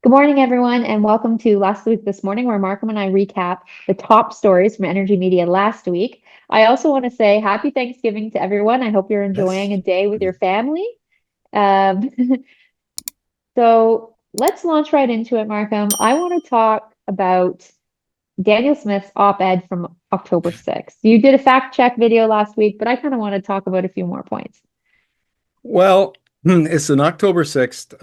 Good morning, everyone, and welcome to Last Week This Morning, where Markham and I recap the top stories from Energy Media last week. I also want to say happy Thanksgiving to everyone. I hope you're enjoying Yes. a day with your family. Um, so let's launch right into it, Markham. I want to talk about Daniel Smith's op-ed from October 6th. You did a fact check video last week, but I kind of want to talk about a few more points. Well, it's an October 6th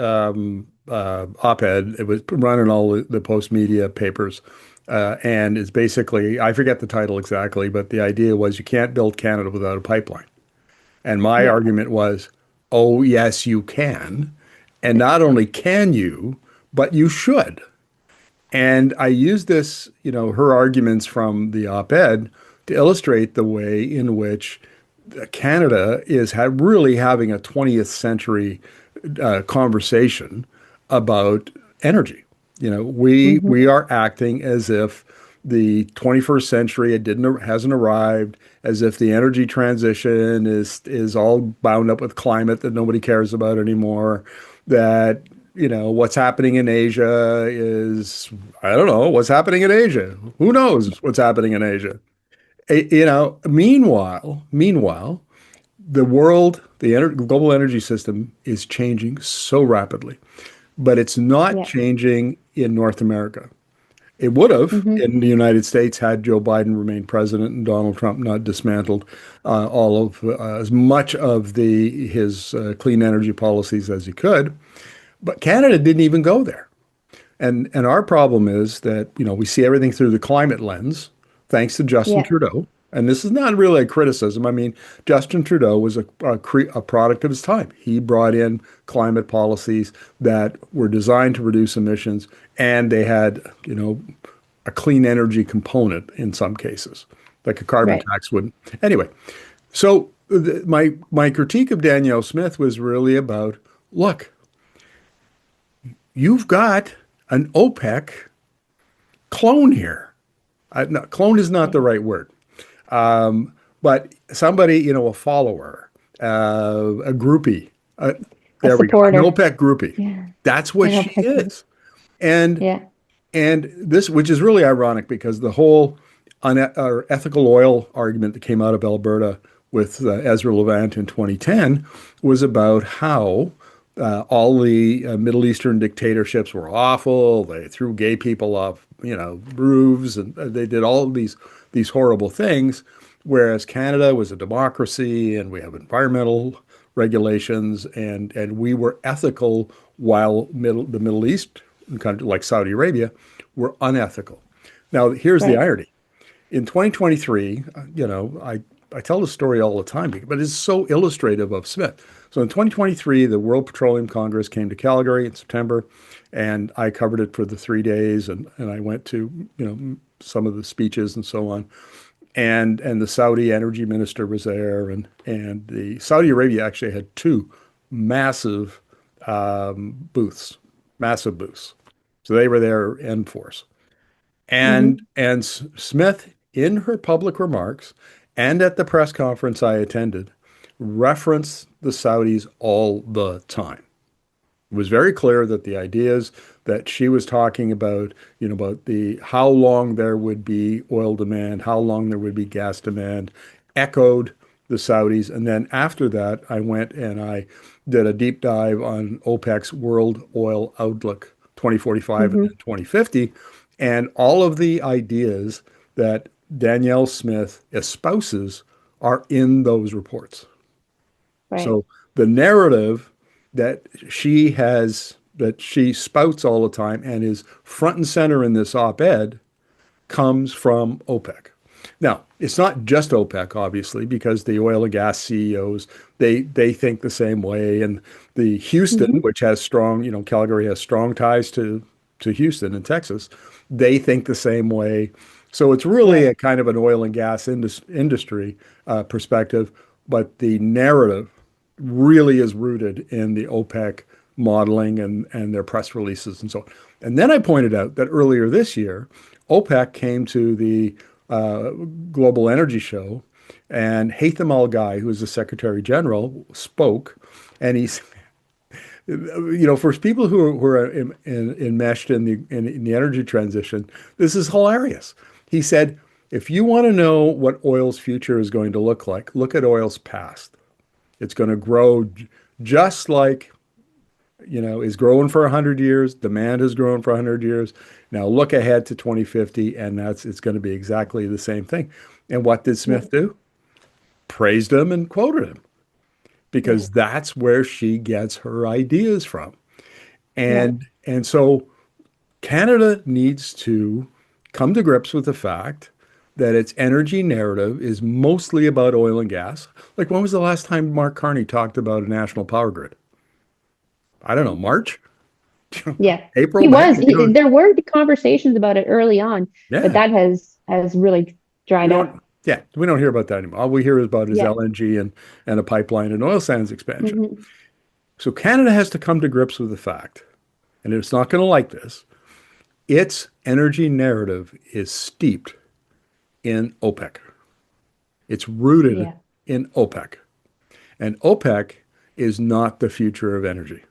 op-ed. It was run in all the Post media papers. And it's basically, I forget the title exactly, but the idea was you can't build Canada without a pipeline. And my Yeah, argument was, oh, yes, you can. And not only can you, but you should. And I used this, her arguments from the op-ed to illustrate the way in which Canada is really having a 20th century conversation about energy. We hmm are acting as if the 21st century hasn't arrived, as if the energy transition is all bound up with climate that nobody cares about anymore, that what's happening in Asia is, I don't know what's happening in Asia. Who knows what's happening in Asia? Meanwhile, the world, global energy system is changing so rapidly, but it's not yeah, changing in North America. It would have hmm in the United States had Joe Biden remained president and Donald Trump not dismantled all of as much of the his clean energy policies as he could. But Canada didn't even go there. And our problem is that, we see everything through the climate lens, thanks to Justin yeah, Trudeau. And this is not really a criticism. I mean, Justin Trudeau was a product of his time. He brought in climate policies that were designed to reduce emissions, and they had, a clean energy component in some cases, like a carbon right. tax would. Anyway, so my critique of Danielle Smith was really about, look, you've got an OPEC clone here. No, clone is not Yeah. the right word, but somebody, a follower, a groupie. A There we go, an supporter. OPEC groupie. Yeah, That's what an she OPEC group. is. And Yeah. and this, which is really ironic, because the whole ethical oil argument that came out of Alberta with Ezra Levant in 2010 was about how all the Middle Eastern dictatorships were awful. They threw gay people off, roofs, and they did all of these horrible things. Whereas Canada was a democracy, and we have environmental regulations, and we were ethical, while the Middle East countries like Saudi Arabia were unethical. Now, here's the Right. irony. In 2023, I tell the story all the time, but it's so illustrative of Smith. So in 2023, the World Petroleum Congress came to Calgary in September, and I covered it for the 3 days, and I went to, some of the speeches and so on. And the Saudi energy minister was there, and the Saudi Arabia actually had two massive booths, massive booths. So they were there in force. hmm And Smith, in her public remarks and at the press conference I attended, referenced the Saudis all the time. It was very clear that the ideas that she was talking about, about the how long there would be oil demand, how long there would be gas demand, echoed the Saudis. And then after that, I went and I did a deep dive on OPEC's World Oil Outlook 2045 and hmm 2050, and all of the ideas that Danielle Smith espouses are in those reports. Right. So the narrative that she spouts all the time and is front and center in this op-ed comes from OPEC. Now, it's not just OPEC, obviously, because the oil and gas CEOs, they think the same way. And the Houston, hmm which has strong, Calgary has strong ties to Houston in Texas, they think the same way. So it's really Right. a kind of an oil and gas industry perspective, but the narrative really is rooted in the OPEC modeling and their press releases and so on. And then I pointed out that earlier this year, OPEC came to the Global Energy Show, and Haytham Al Ghai, who is the Secretary General, spoke, and For people who are enmeshed in the energy transition, this is hilarious. He said, if you want to know what oil's future is going to look like, look at oil's past. It's going to grow just like, is growing for 100 years. Demand has grown for 100 years. Now look ahead to 2050, and it's going to be exactly the same thing. And what did Yeah, Smith do? Praised him and quoted him yeah, because that's where she gets her ideas from. yeah, And so Canada needs to come to grips with the fact that its energy narrative is mostly about oil and gas. Like, when was the last time Mark Carney talked about a national power grid? I don't know, March, yeah. April, He May. was. There were conversations about it early on, but Yeah, that has really we dried up. don't. Yeah, we don't hear about that anymore. All we hear about is Yeah. LNG and a pipeline and oil sands expansion. Hmm. So Canada has to come to grips with the fact, and it's not going to like this. Its energy narrative is steeped in OPEC. It's rooted Yeah. in OPEC. And OPEC is not the future of energy.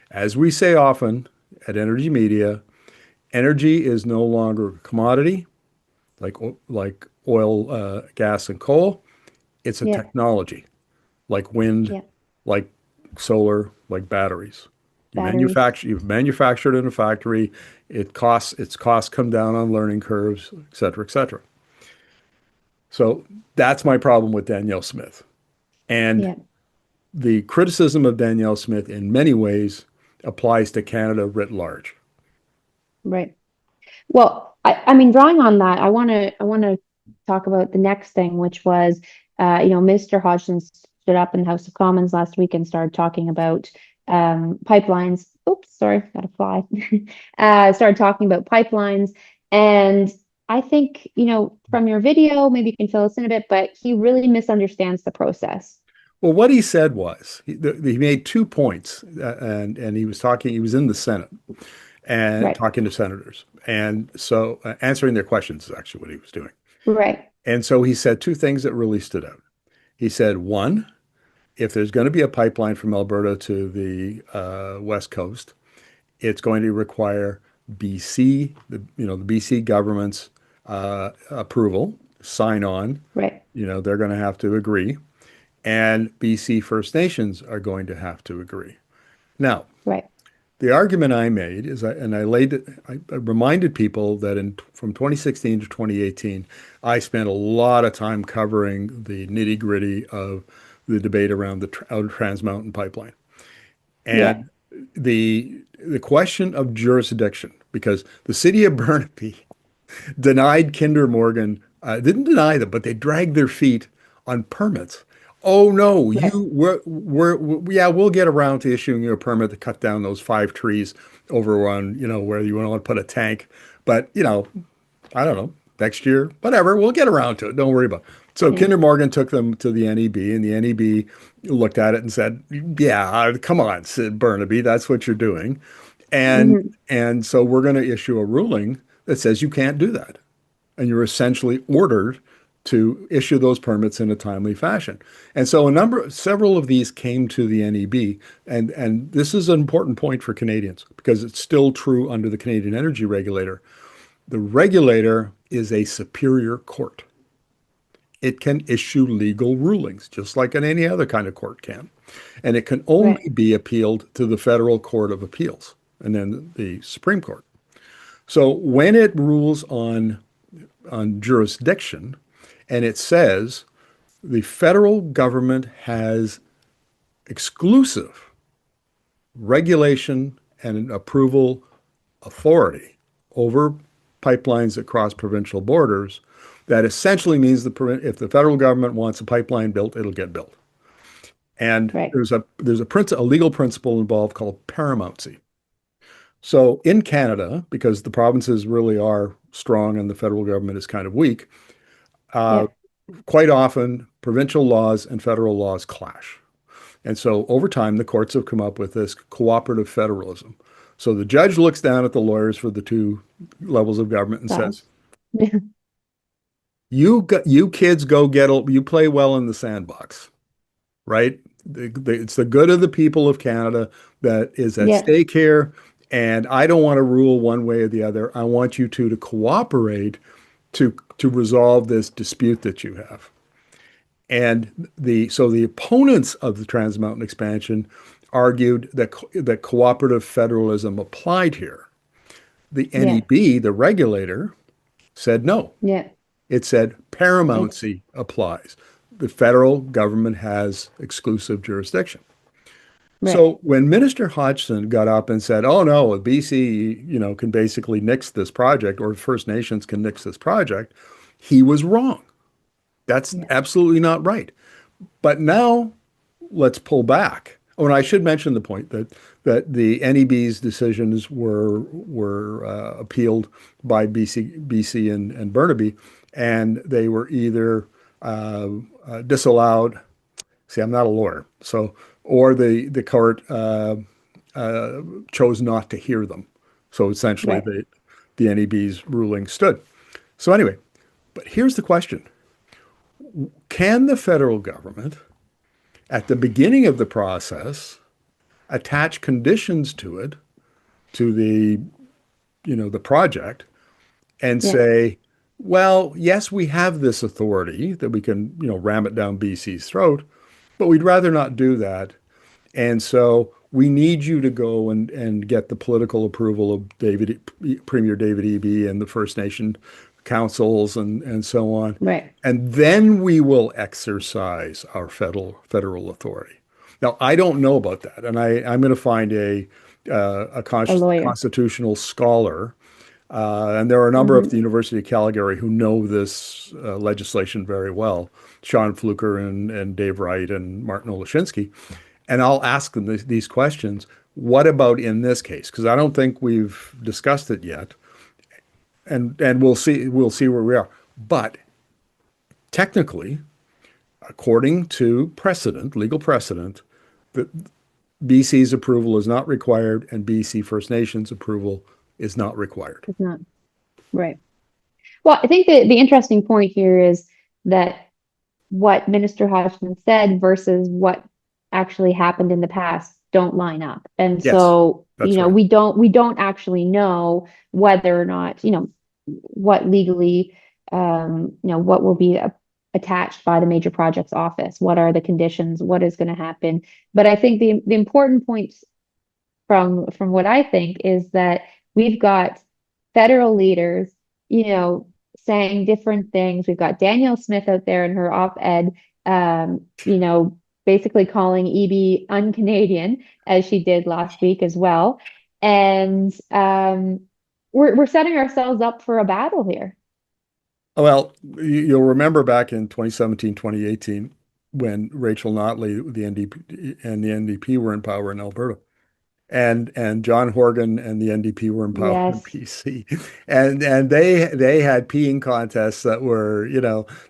As we say often at Energy Media, energy is no longer a commodity like oil, gas, and coal. It's a Yeah. technology like wind, Yeah. like solar, like batteries. Batteries. You've manufactured in a factory. Its costs come down on learning curves, et cetera, et cetera. So that's my problem with Danielle Smith. And Yeah. the criticism of Danielle Smith in many ways applies to Canada writ large. Right. Well, I mean, drawing on that, I want to talk about the next thing, which was, Mr. Hodgson stood up in the House of Commons last week and started talking about pipelines. Oops, sorry, got a fly. Started talking about pipelines, and I think, from your video, maybe you can fill us in a bit, but he really misunderstands the process. Well, what he said was he made 2 points, and he was in the Senate and Right. talking to senators, and so answering their questions is actually what he was doing. Right. And so he said two things that really stood out. He said, one, if there's going to be a pipeline from Alberta to the West Coast, it's going to require the BC government's approval, sign on. Right. They're going to have to agree, and BC First Nations are going to have to agree. Now, Right. the argument I made is, I reminded people that from 2016 to 2018, I spent a lot of time covering the nitty gritty of the debate around the Outer Trans Mountain Pipeline. Yeah. And the question of jurisdiction, because the city of Burnaby denied Kinder Morgan, didn't deny them, but they dragged their feet on permits. Oh no, Right. yeah, we'll get around to issuing you a permit to cut down those 5 trees over on, where you want to put a tank. But, I don't know, next year, whatever, we'll get around to it. Don't worry about it. So Yeah. Kinder Morgan took them to the NEB, and the NEB looked at it and said, yeah, come on, Sid Burnaby, that's what you're doing. And Hmm. and so we're going to issue a ruling that says you can't do that. And you're essentially ordered to issue those permits in a timely fashion. And so several of these came to the NEB, and this is an important point for Canadians because it's still true under the Canadian Energy Regulator. The regulator is a superior court. It can issue legal rulings just like any other kind of court can. And it can only Right. be appealed to the Federal Court of Appeals and then the Supreme Court. So when it rules on jurisdiction, and it says the federal government has exclusive regulation and approval authority over pipelines that cross provincial borders. That essentially means if the federal government wants a pipeline built, it'll get built. And Right. a legal principle involved called paramountcy. So in Canada, because the provinces really are strong and the federal government is kind of weak, uh, Yeah. quite often provincial laws and federal laws clash. And so over time, the courts have come up with this cooperative federalism. So the judge looks down at the lawyers for the two levels of government and says, Styles. Yeah. you kids you play well in the sandbox, right? It's the good of the people of Canada that is at Yeah. stake here, and I don't want to rule one way or the other. I want you two to cooperate to resolve this dispute that you have. And the opponents of the Trans Mountain expansion argued that cooperative federalism applied here. The Yeah. NEB, the regulator, said no. Yeah. It said Ex paramountcy applies. The federal government has exclusive jurisdiction. right. So when Minister Hodgson got up and said, "Oh no, BC, can basically nix this project, or First Nations can nix this project," he was wrong. That's Yeah. absolutely not right. But now let's pull back. Oh, and I should mention the point that the NEB's decisions were appealed by BC and Burnaby, and they were either disallowed. See, I'm not a lawyer, so or the court chose not to hear them. So essentially, Right. the NEB's ruling stood. So anyway, but here's the question: can the federal government, at the beginning of the process, attach conditions to it, to the project, and Yeah. say, well, yes, we have this authority that we can, ram it down BC's throat, but we'd rather not do that. And so we need you to go and get the political approval of Premier David Eby and the First Nation councils and so on. Right. And then we will exercise our federal authority. Now, I don't know about that, and I'm going to find a A lawyer. constitutional scholar, and there are a number of the Hmm. University of Calgary who know this legislation very well, Sean Fluker and Dave Wright and Martin Olashinsky, and I'll ask them these questions. What about in this case? Because I don't think we've discussed it yet, and we'll see where we are. But technically, according to precedent, legal precedent, the BC's approval is not required, and BC First Nations approval is not required. It's not. Right. Well, I think that the interesting point here is that what Minister Hodgson said versus what actually happened in the past don't line up. And Yes, so, that's right. we don't actually know whether or not, what legally, what will be attached by the major projects office. What are the conditions? What is going to happen? But I think the important point from what I think is that we've got federal leaders, saying different things. We've got Danielle Smith out there in her op-ed, basically calling EB un-Canadian, as she did last week as well. And we're setting ourselves up for a battle here. Well, you'll remember back in 2017, 2018, when Rachel Notley, the NDP and the NDP were in power in Alberta. And John Horgan and the NDP were in power in Yes. BC, and they had peeing contests that were,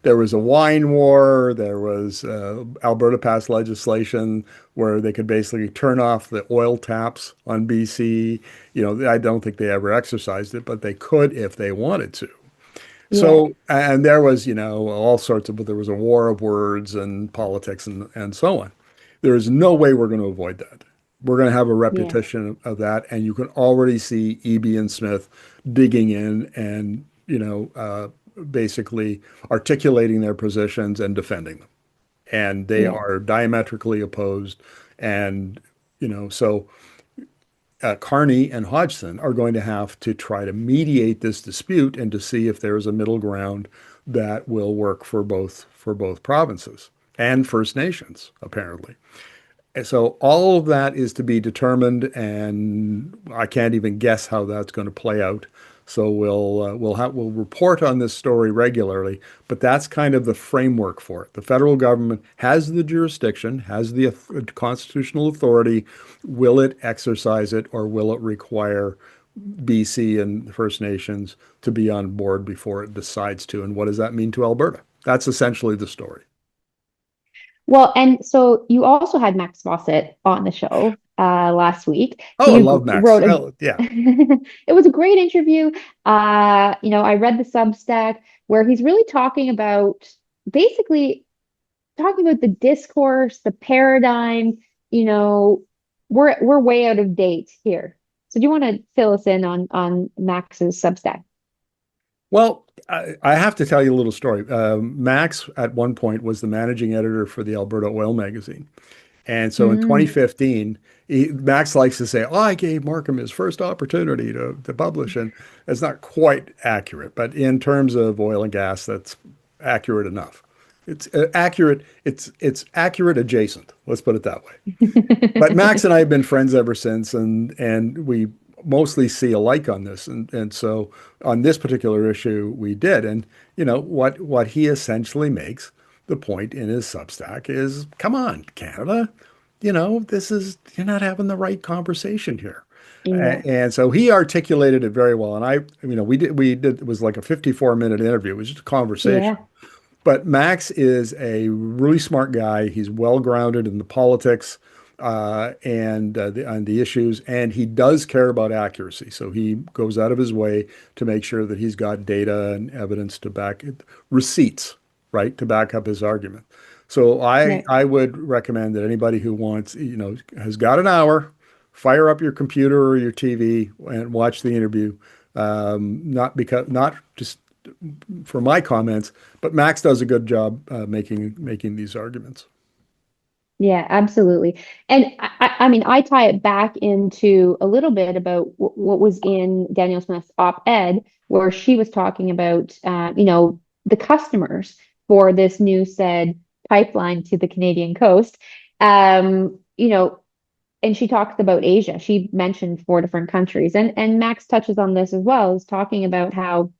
there was a wine war. There was Alberta passed legislation where they could basically turn off the oil taps on BC. I don't think they ever exercised it, but they could if they wanted to. Yeah. So, and there was, all sorts of, but there was a war of words and politics and so on. There is no way we're going to avoid that. We're going to have a Yeah. repetition of that. And you can already see Eby and Smith digging in and, basically articulating their positions and defending them. And they Yeah. are diametrically opposed. And, so Carney and Hodgson are going to have to try to mediate this dispute and to see if there is a middle ground that will work for both provinces and First Nations, apparently. And so all of that is to be determined, and I can't even guess how that's going to play out. So we'll report on this story regularly, but that's kind of the framework for it. The federal government has the jurisdiction, has the constitutional authority. Will it exercise it, or will it require BC and the First Nations to be on board before it decides to? And what does that mean to Alberta? That's essentially the story. Well, and so you also had Max Fawcett on the show last week. Oh, I He love Max. wrote a Oh, yeah. it was a great interview. I read the Substack where he's really talking about basically talking about the discourse, the paradigm, you know, we're way out of date here. So do you want to fill us in on Max's Substack? Well, I have to tell you a little story. Max, at one point, was the managing editor for the Alberta Oil magazine. And so in Mm, 2015, Max likes to say, "Oh, I gave Markham his first opportunity to publish." And it's not quite accurate, but in terms of oil and gas, that's accurate enough. It's accurate. It's accurate adjacent. Let's put it that way. But Max and I have been friends ever since, and we mostly see alike on this. And so on this particular issue, we did. And what he essentially makes the point in his Substack is, come on, Canada, this is you're not having the right conversation here. yeah, And so he articulated it very well. And we did it was like a 54-minute interview. It was just a conversation. yeah, But Max is a really smart guy. He's well grounded in the politics and the issues, and he does care about accuracy. So he goes out of his way to make sure that he's got data and evidence to back it, receipts, right, to back up his argument. So I right. I would recommend that anybody who wants, has got an hour, fire up your computer or your TV and watch the interview. Not just for my comments, but Max does a good job making these arguments. Yeah, absolutely. And I mean, I tie it back into a little bit about what was in Daniel Smith's op-ed, where she was talking about, the customers for this new said pipeline to the Canadian coast. And she talks about Asia. She mentioned four different countries, and Max touches on this as well, is talking about how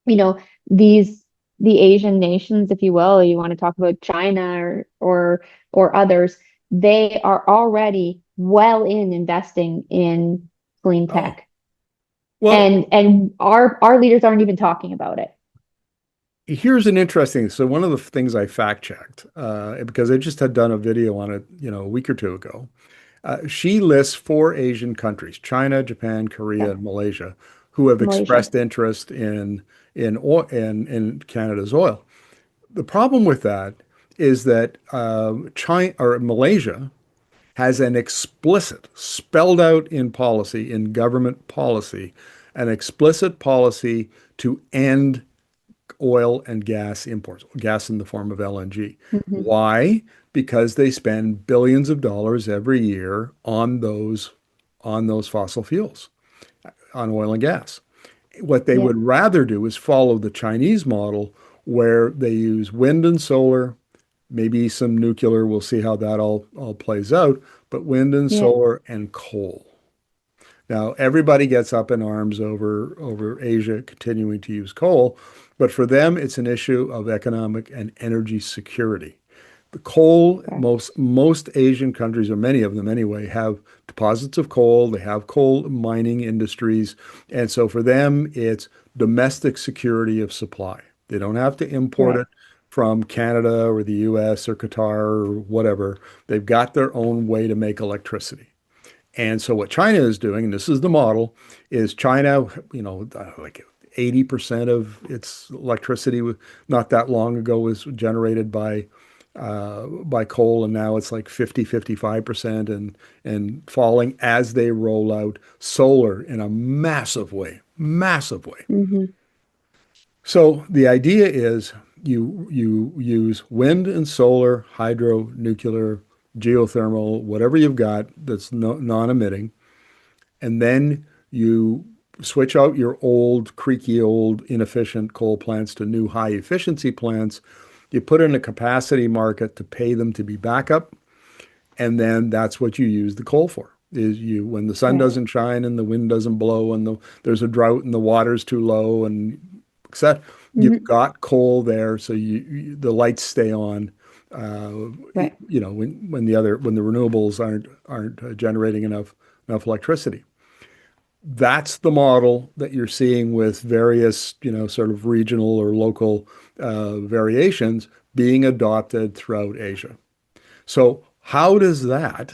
you know, these the Asian nations, if you will, you want to talk about China or others, they are already well in investing in clean Oh, tech. well, And our leaders aren't even talking about it. here's an interesting. So one of the things I fact checked, because I just had done a video on it, a week or two ago. She lists four Asian countries: China, Japan, Korea, Yeah, and Malaysia, who have Malaysia. expressed interest in Canada's oil. The problem with that is that China or Malaysia has an explicit, spelled out in policy, in government policy, an explicit policy to end oil and gas imports, gas in the form of LNG. Hmm. Why? Because they spend billions of dollars every year on those fossil fuels, on oil and gas. What they Yeah. would rather do is follow the Chinese model where they use wind and solar, maybe some nuclear. We'll see how that all plays out, but wind and Yeah. solar and coal. Now, everybody gets up in arms over Asia continuing to use coal, but for them, it's an issue of economic and energy security. The coal, Correct. most Asian countries, or many of them anyway, have deposits of coal. They have coal mining industries, and so for them, it's domestic security of supply. They don't have to import Right. it from Canada or the US or Qatar or whatever. They've got their own way to make electricity. And so what China is doing, and this is the model, is China, like 80% of its electricity not that long ago was generated by coal, and now it's like 55% and falling as they roll out solar in a massive way, massive way. Hmm. So the idea is you use wind and solar, hydro, nuclear, geothermal, whatever you've got that's non-emitting, and then you switch out your old, creaky, old, inefficient coal plants to new high efficiency plants. You put in a capacity market to pay them to be backup, and then that's what you use the coal for. Is you when the sun Right. doesn't shine and the wind doesn't blow and there's a drought and the water's too low and etc. You've Hmm. got coal there, so the lights stay on. Right. When the renewables aren't generating enough electricity. That's the model that you're seeing with various, sort of regional or local variations being adopted throughout Asia. So, how does that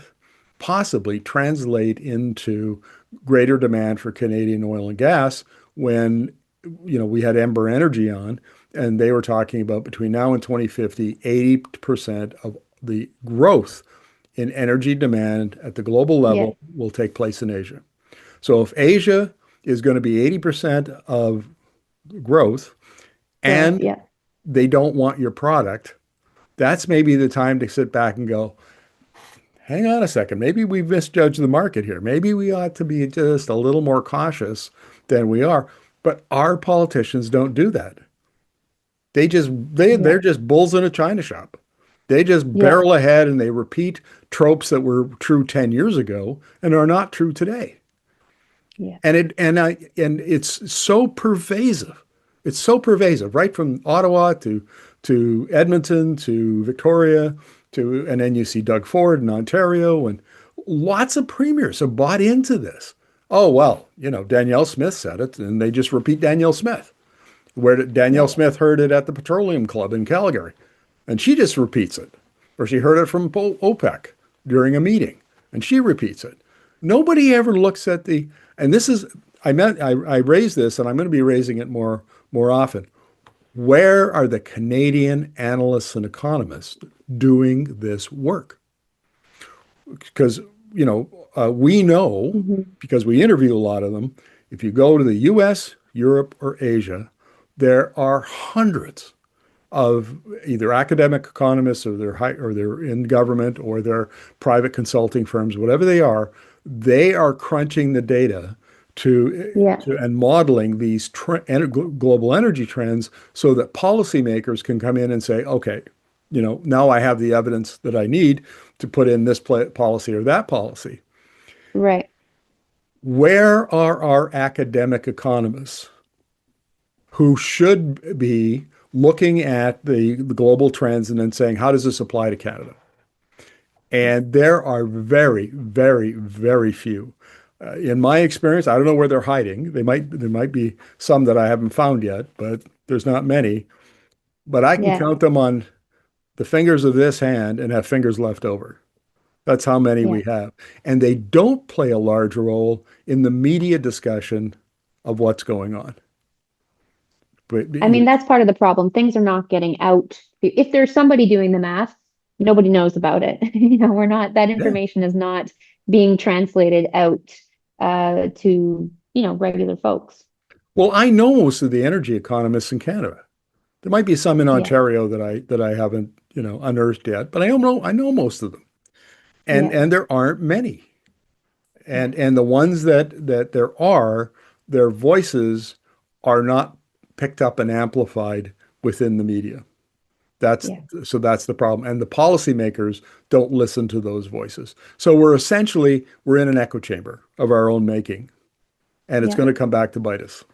possibly translate into greater demand for Canadian oil and gas when we had Ember Energy on, and they were talking about between now and 2050, 80% of the growth in energy demand at the global Yeah. level will take place in Asia. So if Asia is going to be 80% of growth Growth. and Yeah. they don't want your product, that's maybe the time to sit back and go, hang on a second, maybe we misjudged the market here. Maybe we ought to be just a little more cautious than we are. But our politicians don't do that. Yeah. They're just bulls in a china shop. They just Yeah. barrel ahead and they repeat tropes that were true 10 years ago and are not true today. Yeah. And it's so pervasive. It's so pervasive, right from Ottawa to Edmonton to Victoria to and then you see Doug Ford in Ontario and lots of premiers have bought into this. Oh well, Danielle Smith said it, and they just repeat Danielle Smith. Where Danielle Yeah. Smith heard it at the Petroleum Club in Calgary, and she just repeats it. Or she heard it from OPEC during a meeting, and she repeats it. Nobody ever looks at and this is, I raised this, and I'm going to be raising it more often. Where are the Canadian analysts and economists doing this work? Because, we know, Hmm. because we interview a lot of them, if you go to the US, Europe, or Asia, there are hundreds of either academic economists or they're in government or they're private consulting firms, whatever they are crunching the data Yeah. and modeling these global energy trends so that policymakers can come in and say, okay, now I have the evidence that I need to put in this policy or that policy. Right. Where are our academic economists who should be looking at the global trends and then saying, how does this apply to Canada? Yeah. And there are very, very, very few. In my experience, I don't know where they're hiding. There might be some that I haven't found yet, but there's not many. But I can Yeah. count them on the fingers of this hand and have fingers left over. That's how many Yeah. we have. And they don't play a large role in the media discussion of what's going on. But I mean, that's part of the problem. Things are not getting out. If there's somebody doing the math, nobody knows about it. We're not, that yeah. information is not being translated out to, regular folks. Well, I know most of the energy economists in Canada. There might be some in Yeah. Ontario that I haven't, unearthed yet, but I know most of them. And Yeah. and there aren't many. Yeah. And the ones that there are, their voices are not picked up and amplified within the media. That's Yeah. that's the problem. And the policymakers don't listen to those voices. So we're in an echo chamber of our own making, and it's Yeah. going to come back to bite us.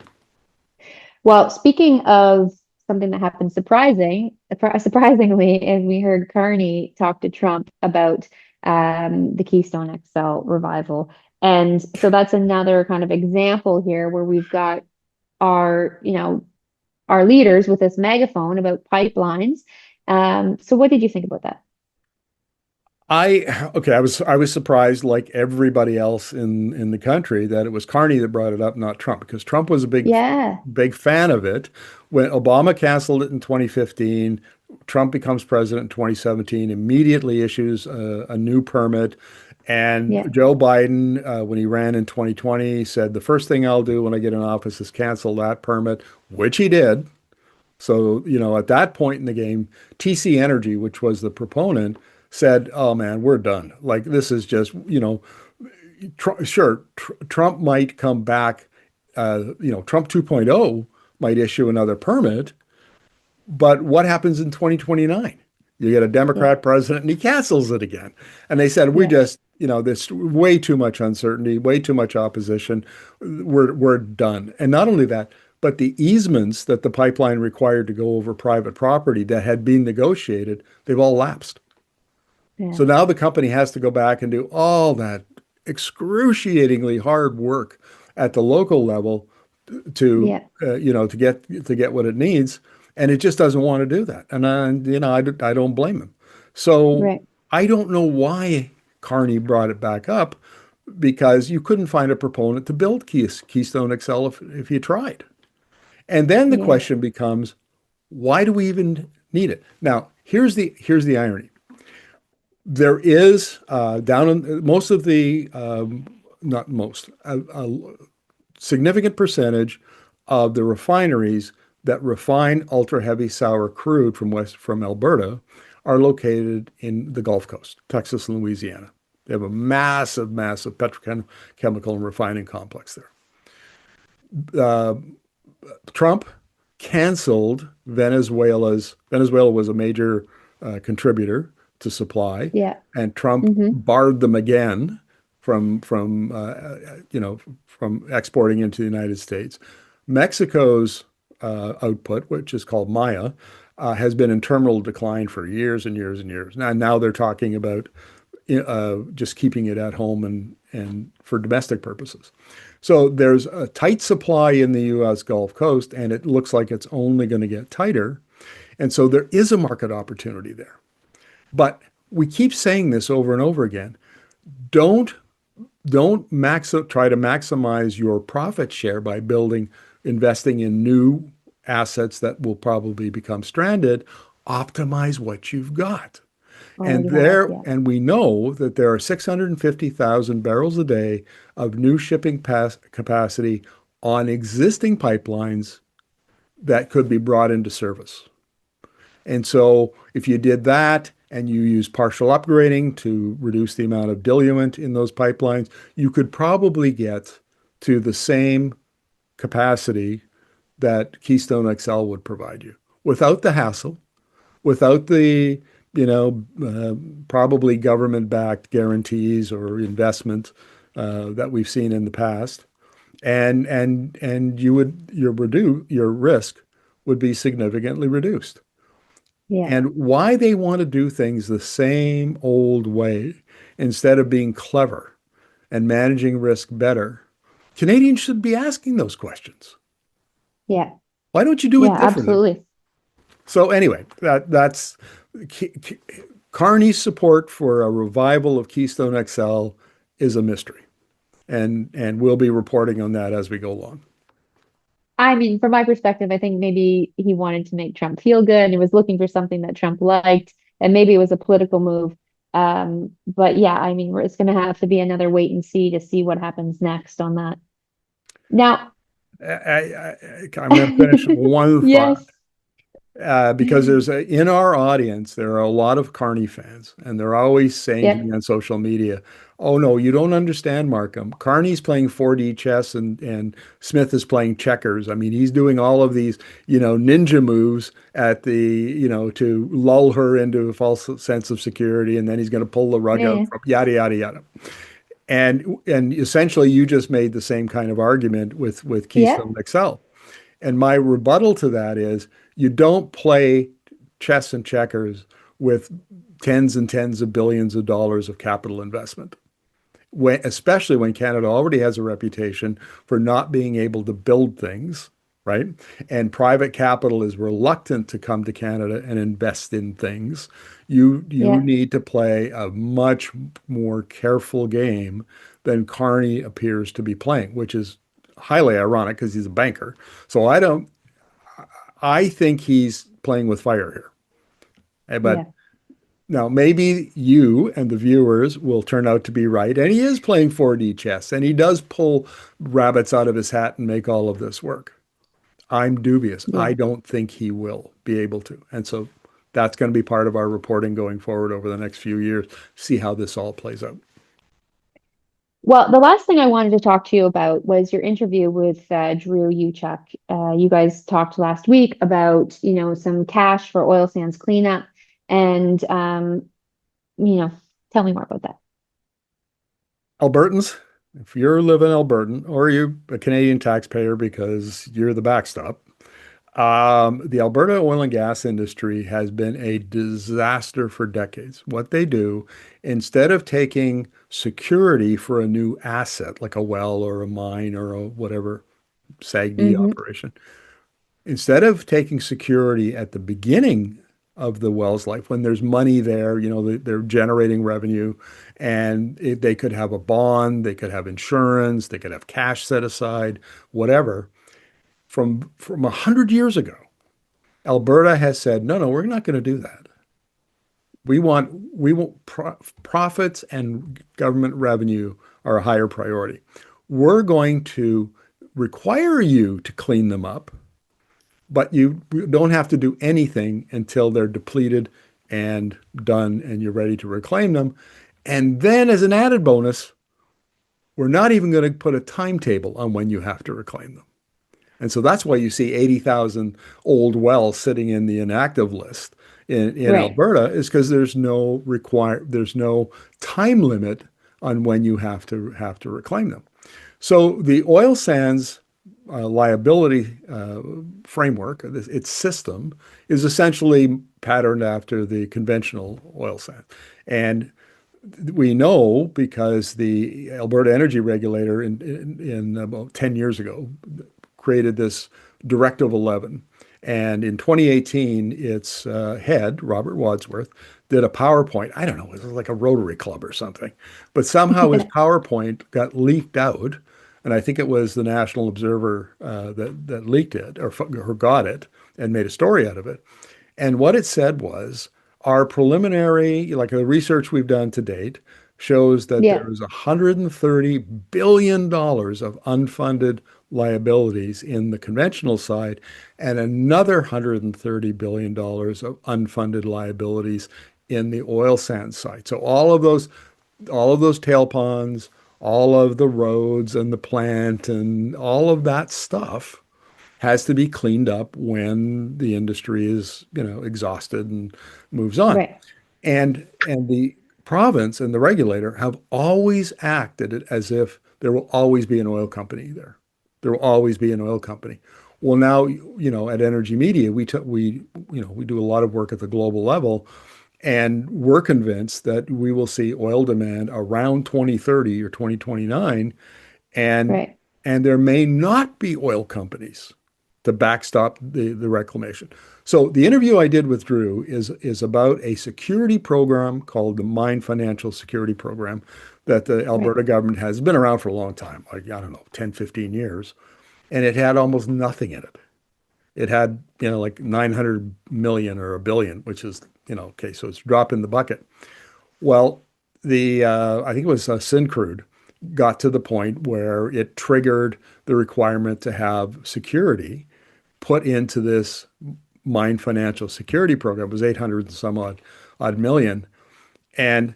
Well, speaking of something that happened surprisingly, is we heard Carney talk to Trump about the Keystone XL revival. And so that's another kind of example here where we've got our, our leaders with this megaphone about pipelines. So what did you think about that? Okay, I was surprised, like everybody else in the country, that it was Carney that brought it up, not Trump, because Trump was a Yeah, big fan of it. When Obama canceled it in 2015, Trump becomes president in 2017, immediately issues a new permit. And yeah, Joe Biden, when he ran in 2020, said the first thing I'll do when I get in office is cancel that permit, which he did. So, at that point in the game, TC Energy, which was the proponent, said, "Oh man, we're done. Like this is just, Trump might come back, Trump 2.0 might issue another permit, but what happens in 2029? You get a yeah, Democrat president and he cancels it again." And they said, "We yeah, just, there's way too much uncertainty, way too much opposition. We're done." And not only that, but the easements that the pipeline required to go over private property that had been negotiated, they've all lapsed. yeah, So now the company has to go back and do all that excruciatingly hard work at the local level to yeah, to get what it needs, and it just doesn't want to do that. And I don't blame him. So right. I don't know why Carney brought it back up because you couldn't find a proponent to build Keystone XL if you tried. And then the Yeah. question becomes, why do we even need it? Now, here's the irony. There is down in most of the not most a significant percentage of the refineries that refine ultra heavy sour crude from Alberta are located in the Gulf Coast, Texas and Louisiana. They have a massive, massive petrochemical and refining complex there. Uh, Trump canceled Venezuela was a major contributor to supply, Yeah. and Trump Hmm. barred them again from from exporting into the United States. Mexico's output, which is called Maya, has been in terminal decline for years and years and years. Now they're talking about just keeping it at home and for domestic purposes. So there's a tight supply in the U.S. Gulf Coast, and it looks like it's only going to get tighter. And so there is a market opportunity there. But we keep saying this over and over again. Don't try to maximize your profit share by investing in new assets that will probably become stranded. Optimize what you've got. Already have. Yeah. And we know that there are 650,000 barrels a day of new shipping capacity on existing pipelines that could be brought into service. And so if you did that and you use partial upgrading to reduce the amount of diluent in those pipelines, you could probably get to the same capacity that Keystone XL would provide you without the hassle, without the, probably government-backed guarantees or investment that we've seen in the past, and your risk would be significantly reduced. Yeah. And why they want to do things the same old way instead of being clever and managing risk better, Canadians should be asking those questions. Yeah. Why don't you do Yeah. it differently? Absolutely. So anyway, that's Carney's support for a revival of Keystone XL is a mystery, and we'll be reporting on that as we go along. I mean, from my perspective, I think maybe he wanted to make Trump feel good and he was looking for something that Trump liked, and maybe it was a political move. But yeah, I mean, it's going to have to be another wait and see to see what happens next on that. Now, I'm going to finish one thought. yes. Because in our audience, there are a lot of Carney fans, and they're always saying to me Yep. on social media, "Oh no, you don't understand, Markham. Carney's playing 4D chess, and Smith is playing checkers. I mean, he's doing all of these, ninja moves at the, to lull her into a false sense of security, and then he's going to pull the rug Yeah. out Yeah. from yada yada yada." And essentially, you just made the same kind of argument with Yeah. Keystone XL. And my rebuttal to that is you don't play chess and checkers with tens and tens of billions of dollars of capital investment, especially when Canada already has a reputation for not being able to build things, right? And private capital is reluctant to come to Canada and invest in things. You Yeah. need to play a much more careful game than Carney appears to be playing, which is highly ironic because he's a banker. So I think he's playing with fire here. But Yeah. now maybe you and the viewers will turn out to be right. And he is playing 4D chess and he does pull rabbits out of his hat and make all of this work. I'm dubious. I Yeah. don't think he will be able to. And so that's going to be part of our reporting going forward over the next few years, see how this all plays out. Well, the last thing I wanted to talk to you about was your interview with Drew Yuchuk. You guys talked last week about, some cash for oil sands cleanup, and you know, tell me more about that. Albertans, if you're living Albertan or you're a Canadian taxpayer because you're the backstop, the Alberta oil and gas industry has been a disaster for decades. What they do, instead of taking security for a new asset like a well or a mine or a whatever SAGD Hmm. operation, instead of taking security at the beginning of the well's life, when there's money there, they're generating revenue, and they could have a bond, they could have insurance, they could have cash set aside, whatever. from 100 years ago, Alberta has said, no, no, we're not going to do that. We want profits and government revenue are a higher priority. We're going to require you to clean them up, but you don't have to do anything until they're depleted and done and you're ready to reclaim them. And then as an added bonus, we're not even going to put a timetable on when you have to reclaim them. And so that's why you see 80,000 old wells sitting in the inactive list in Right. Alberta is because there's no time limit on when you have to reclaim them. So the oil sands liability framework, its system, is essentially patterned after the conventional oil sands. And we know because the Alberta Energy Regulator in about 10 years ago created this Directive 11. And in 2018, its head, Robert Wadsworth, did a PowerPoint. I don't know, it was like a Rotary Club or something. But somehow his PowerPoint got leaked out. And I think it was the National Observer that leaked it or got it and made a story out of it. And what it said was our preliminary, like the research we've done to date, shows that Yeah. there is $130 billion of unfunded liabilities in the conventional side and another $130 billion of unfunded liabilities in the oil sands side. So all of those tail ponds, all of the roads and the plant and all of that stuff has to be cleaned up when the industry is, exhausted and moves on. Right. And the province and the regulator have always acted as if there will always be an oil company there. There will always be an oil company. Well, now, at Energy Media, we do a lot of work at the global level, and we're convinced that we will see oil demand around 2030 or 2029, and Right. and there may not be oil companies to backstop the reclamation. So the interview I did with Drew is about a security program called the Mine Financial Security Program that the Right. Alberta government has been around for a long time, like, I don't know, 10, 15 years. And it had almost nothing in it. It had, like 900 million or a billion, which is, okay, so it's a drop in the bucket. Well, I think it was Syncrude got to the point where it triggered the requirement to have security put into this mine financial security program. It was 800 and some odd million. And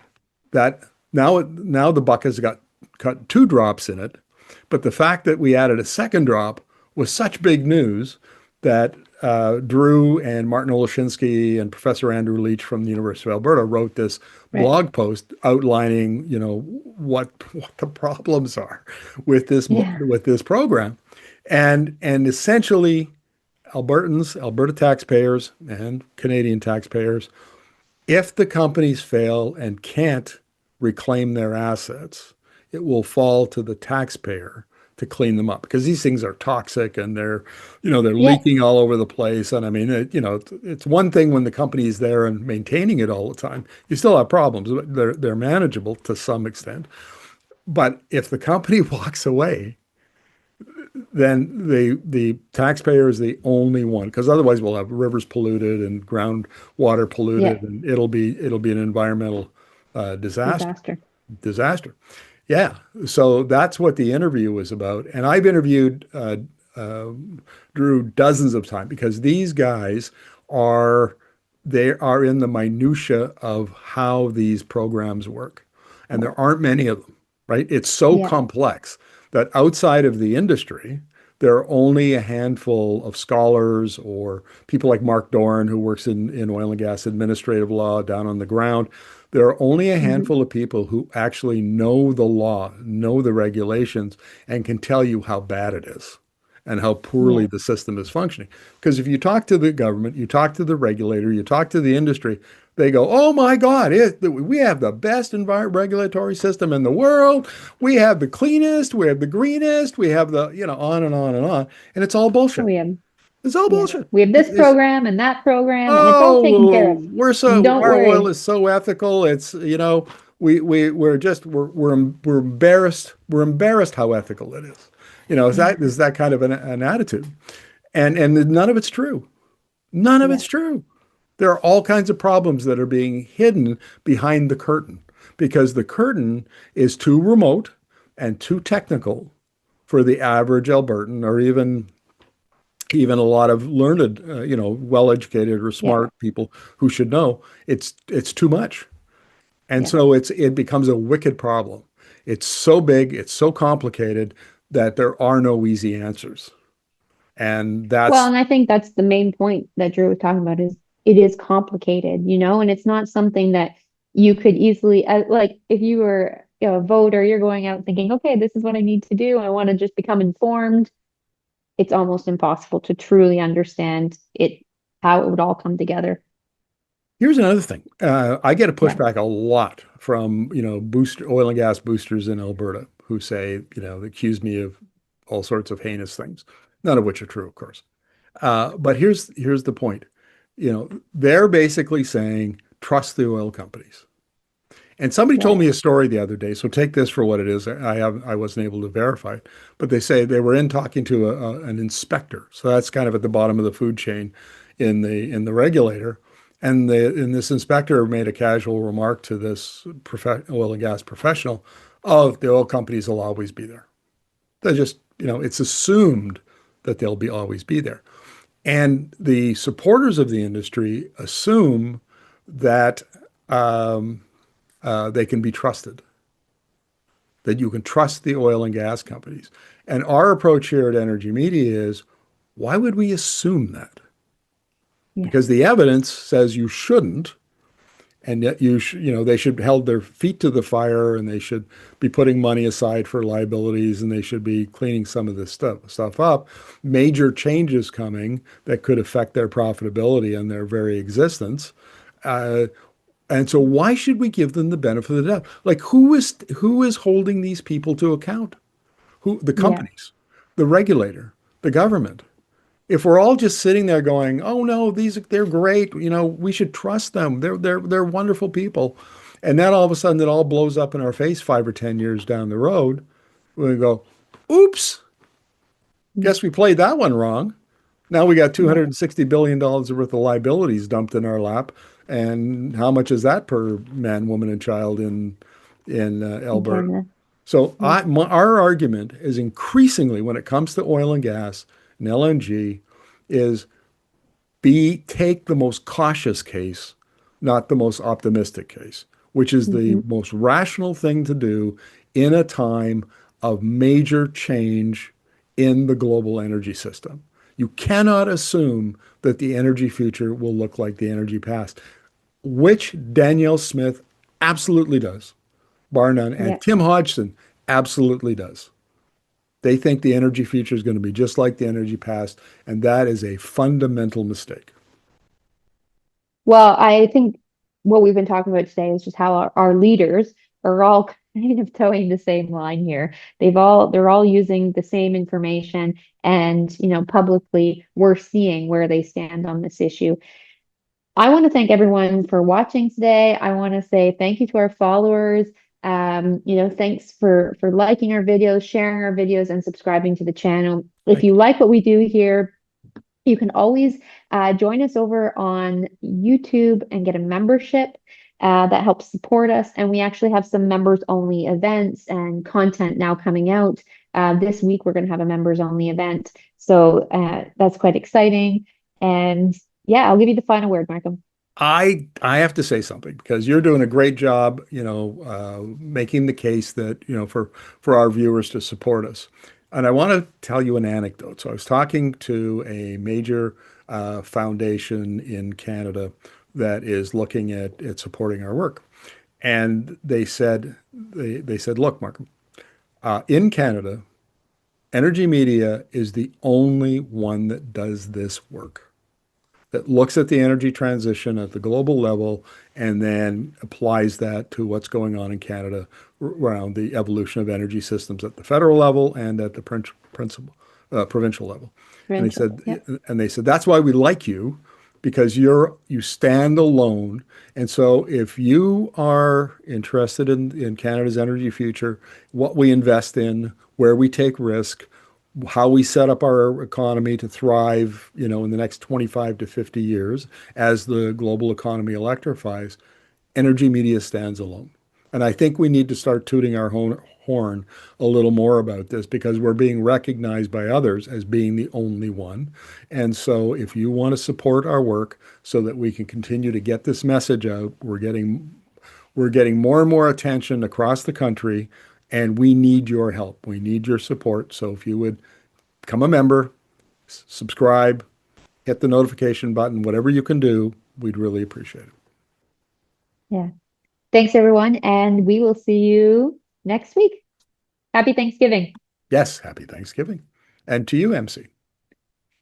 that now the buck has got cut two drops in it. But the fact that we added a second drop was such big news that Drew and Martin Oleshinsky and Professor Andrew Leach from the University of Alberta wrote this Right. blog post outlining, what the problems are with Yeah. this program, and essentially Alberta taxpayers and Canadian taxpayers, if the companies fail and can't reclaim their assets, it will fall to the taxpayer to clean them up because these things are toxic and they're Yeah. leaking all over the place. And I mean, it's one thing when the company is there and maintaining it all the time. You still have problems, but they're manageable to some extent. But if the company walks away, then the taxpayer is the only one, because otherwise we'll have rivers polluted and groundwater polluted, Yeah. and it'll be an environmental disaster. Disaster. Disaster. Yeah. So that's what the interview was about. And I've interviewed uh, Drew dozens of times because these guys are they are in the minutia of how these programs work. And there aren't many of them, right? It's so Yeah. complex that outside of the industry, there are only a handful of scholars or people like Mark Doran, who works in oil and gas administrative law down on the ground. There are only a Hmm. handful of people who actually know the law, know the regulations, and can tell you how bad it is and how poorly Yeah. the system is functioning. Because if you talk to the government, you talk to the regulator, you talk to the industry, they go, "Oh my God, we have the best regulatory system in the world. We have the cleanest, we have the greenest, we have the, on and on and on." And it's all Oh, bullshit. we have It's all yeah. bullshit. We have this It's, program and that program, and it's all taken care oh, of. Don't our oil worry. is so ethical. It's, we're embarrassed. We're embarrassed how ethical it is. Is Yeah. that kind of an attitude. And none of it's true. None of Yeah. it's true. There are all kinds of problems that are being hidden behind the curtain because the curtain is too remote and too technical for the average Albertan or even a lot of learned, well-educated or Yeah. smart people who should know it's too much. And Yeah. so it becomes a wicked problem. It's so big, it's so complicated that there are no easy answers. And Well, that's and I think that's the main point that Drew was talking about is it is complicated, and it's not something that you could easily, like if you were, a voter, you're going out thinking, okay, this is what I need to do. I want to just become informed. It's almost impossible to truly understand it, how it would all come together. Here's another thing. I get a Yeah. pushback a lot from, booster oil and gas boosters in Alberta who say, they accuse me of all sorts of heinous things, none of which are true, of course. But here's the point. They're basically saying trust the oil companies. And somebody told Right. me a story the other day, so take this for what it is. I wasn't able to verify it, but they say they were in talking to an inspector. So that's kind of at the bottom of the food chain in the regulator. And this inspector made a casual remark to this oil and gas professional, "Oh, the oil companies will always be there. They're just, it's assumed that they'll be always be there." And the supporters of the industry assume that um, they can be trusted, that you can trust the oil and gas companies. And our approach here at Energy Media is, why would we assume that? Yeah. Because the evidence says you shouldn't, and yet they should held their feet to the fire, and they should be putting money aside for liabilities, and they should be cleaning some of this stuff up. Major changes coming that could affect their profitability and their very existence. Uh, And so why should we give them the benefit of the doubt? Like who is holding these people to account? Who the Yeah. companies, the regulator, the government. If we're all just sitting there going, "Oh no, they're great, we should trust them. They're wonderful people." And then all of a sudden it all blows up in our face 5 or 10 years down the road. We go, "Oops, Mm. guess we played that one wrong." Now we got Yeah. $260 billion worth of liabilities dumped in our lap. And how much is that per man, woman, and child in In Alberta? Canada. So Yeah. our argument is increasingly when it comes to oil and gas and LNG is take the most cautious case, not the most optimistic case, which is the Hmm. most rational thing to do in a time of major change in the global energy system. You cannot assume that the energy future will look like the energy past, which Danielle Smith absolutely does, bar none, and Yeah. Tim Hodgson absolutely does. They think the energy future is going to be just like the energy past, and that is a fundamental mistake. Well, I think what we've been talking about today is just how our leaders are all kind of towing the same line here. They're all using the same information and, publicly we're seeing where they stand on this issue. I want to thank everyone for watching today. I want to say thank you to our followers. Thanks for liking our videos, sharing our videos, and subscribing to the channel. If Thank you you. like what we do here, you can always join us over on YouTube and get a membership that helps support us. And we actually have some members only events and content now coming out. This week, we're going to have a members only event. So that's quite exciting. And yeah, I'll give you the final word, Markham. I have to say something because you're doing a great job, making the case that, for our viewers to support us. And I want to tell you an anecdote. So I was talking to a major foundation in Canada that is looking at supporting our work. And they said, "Look, Mark, in Canada, Energy Media is the only one that does this work, that looks at the energy transition at the global level and then applies that to what's going on in Canada around the evolution of energy systems at the federal level and at the principal, provincial level." And they Rachel. said, Yep. that's why we like you, because you stand alone. And so if you are interested in Canada's energy future, what we invest in, where we take risk, how we set up our economy to thrive, in the next 25 to 50 years as the global economy electrifies, Energy Media stands alone. And I think we need to start tooting our horn a little more about this because we're being recognized by others as being the only one. And so if you want to support our work so that we can continue to get this message out, we're getting more and more attention across the country, and we need your help. We need your support. So if you would become a member, subscribe, hit the notification button, whatever you can do, we'd really appreciate it. Yeah. Thanks, everyone. And we will see you next week. Happy Thanksgiving. Yes, happy Thanksgiving. And to you, MC.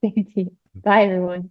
Thank you. Bye, everyone.